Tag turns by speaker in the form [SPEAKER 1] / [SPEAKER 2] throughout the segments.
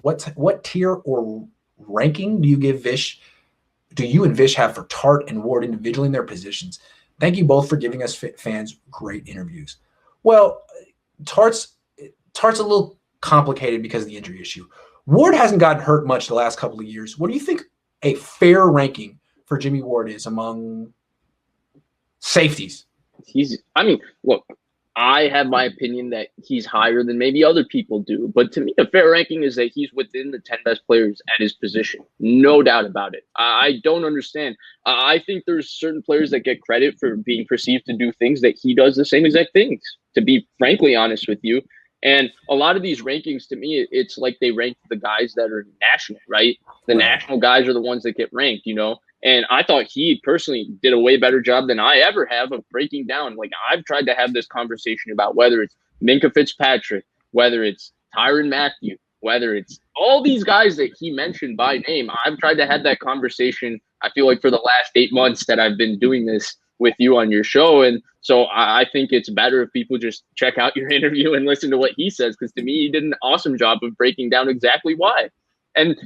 [SPEAKER 1] what tier or ranking do you and Vish have for Tartt and Ward individually in their positions? Thank you both for giving us fans great interviews. Well, Tartt's a little complicated because of the injury issue. Ward hasn't gotten hurt much the last couple of years. What do you think a fair ranking for Jimmie Ward is among safeties?
[SPEAKER 2] Look, I have my opinion that he's higher than maybe other people do. But to me, a fair ranking is that he's within the 10 best players at his position. No doubt about it. I don't understand. I think there's certain players that get credit for being perceived to do things that he does the same exact things, to be frankly honest with you. And a lot of these rankings, to me, it's like they rank the guys that are national, right? The national guys are the ones that get ranked, And I thought he personally did a way better job than I ever have of breaking down. Like, I've tried to have this conversation about whether it's Minkah Fitzpatrick, whether it's Tyrann Mathieu, whether it's all these guys that he mentioned by name. I've tried to have that conversation, I feel like, for the last 8 months that I've been doing this with you on your show. And so I think it's better if people just check out your interview and listen to what he says, because to me, he did an awesome job of breaking down exactly why. And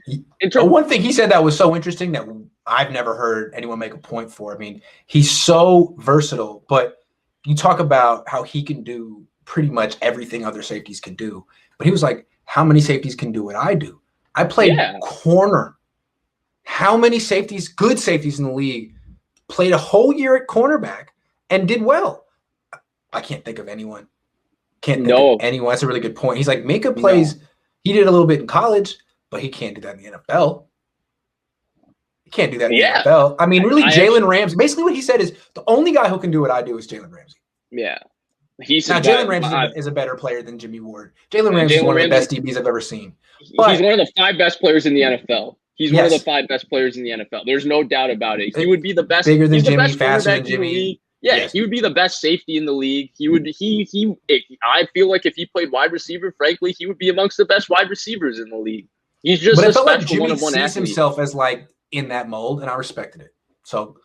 [SPEAKER 1] one thing he said that was so interesting that I've never heard anyone make a point for. I mean, he's so versatile, but you talk about how he can do pretty much everything other safeties can do. But he was like, how many safeties can do what I do? I played corner. How many safeties, good safeties in the league, played a whole year at cornerback and did well? I can't think of anyone. Can't think of anyone. That's a really good point. He's like, Minkah plays, he did a little bit in college, but he can't do that in the NFL. He can't do that in the NFL. I mean, really, Jalen Ramsey. Basically, what he said is the only guy who can do what I do is Jalen Ramsey.
[SPEAKER 2] Yeah.
[SPEAKER 1] Jalen Ramsey is a better player than Jimmie Ward. Jalen Ramsey is one of the best DBs I've ever seen. But
[SPEAKER 2] he's one of the 5 best players in the NFL. He's one of the 5 best players in the NFL. There's no doubt about it. He would be the best.
[SPEAKER 1] Bigger than Jimmie, faster than Jimmie.
[SPEAKER 2] Yes, he would be the best safety in the league. I feel like if he played wide receiver, frankly, he would be amongst the best wide receivers in the league. He's just a special one-of-one athlete.
[SPEAKER 1] Sees himself as like in that mold, and I respected it. So,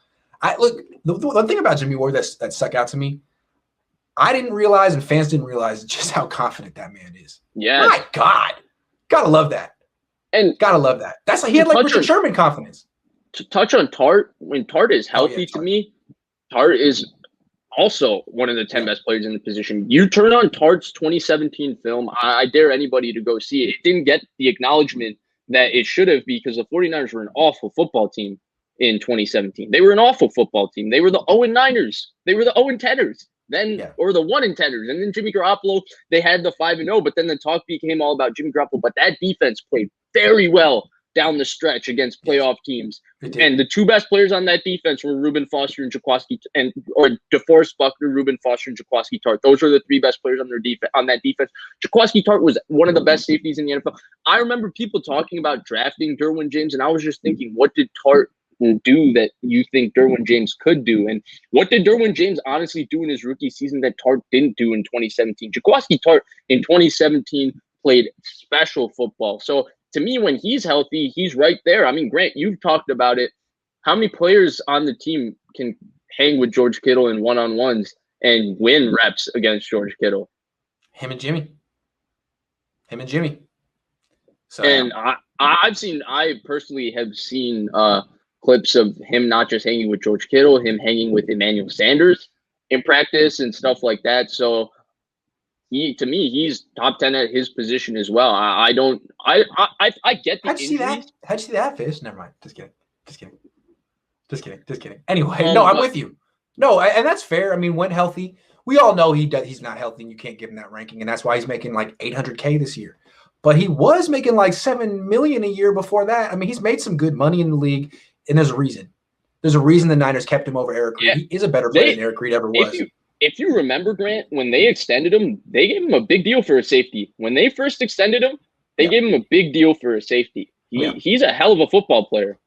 [SPEAKER 1] the one thing about Jimmie Ward that stuck out to me, I didn't realize, and fans didn't realize just how confident that man is.
[SPEAKER 2] Yeah,
[SPEAKER 1] my God, gotta love that,
[SPEAKER 2] and
[SPEAKER 1] gotta love that. That's like he had like Richard Sherman confidence.
[SPEAKER 2] To touch on Tartt, when Tartt is healthy, to me, Tartt is also one of the 10 best players in the position. You turn on Tartt's 2017 film, I dare anybody to go see it. It didn't get the acknowledgement that it should have, because the 49ers were an awful football team in 2017. They were an awful football team. They were the 0-9ers. They were the 0-10ers. Or the 1-10ers. And then Jimmy Garoppolo, they had the 5-0, but then the talk became all about Jimmy Garoppolo. But that defense played very well down the stretch against playoff teams. And the 2 best players on that defense were Reuben Foster and DeForest Buckner, Reuben Foster, and Jaquiski Tartt. Those are the 3 best players on that defense. Jaquiski Tartt was one of the best safeties in the NFL. I remember people talking about drafting Derwin James, and I was just thinking, what did Tartt do that you think Derwin James could do? And what did Derwin James honestly do in his rookie season that Tartt didn't do in 2017? Jaquiski Tartt in 2017 played special football. So to me, when he's healthy, he's right there. I mean, Grant, you've talked about it. How many players on the team can hang with George Kittle in one-on-ones and win reps against George Kittle?
[SPEAKER 1] Him and Jimmie. So,
[SPEAKER 2] and I personally have seen clips of him not just hanging with George Kittle, him hanging with Emmanuel Sanders in practice and stuff like that. So to me, he's top 10 at his position as well. I get the injuries.
[SPEAKER 1] How'd you see that, Fish? Never mind. Just kidding. Anyway, no, I'm with you. No, and that's fair. I mean, when healthy, we all know he's not healthy and you can't give him that ranking. And that's why he's making like $800K this year. But he was making like $7 million a year before that. I mean, he's made some good money in the league, and there's a reason. There's a reason the Niners kept him over Eric Reid. He is a better player than Eric Reid ever was.
[SPEAKER 2] If you remember, Grant, when they extended him, they gave him a big deal for a safety. When they first extended him, they gave him a big deal for a safety. He's a hell of a football player.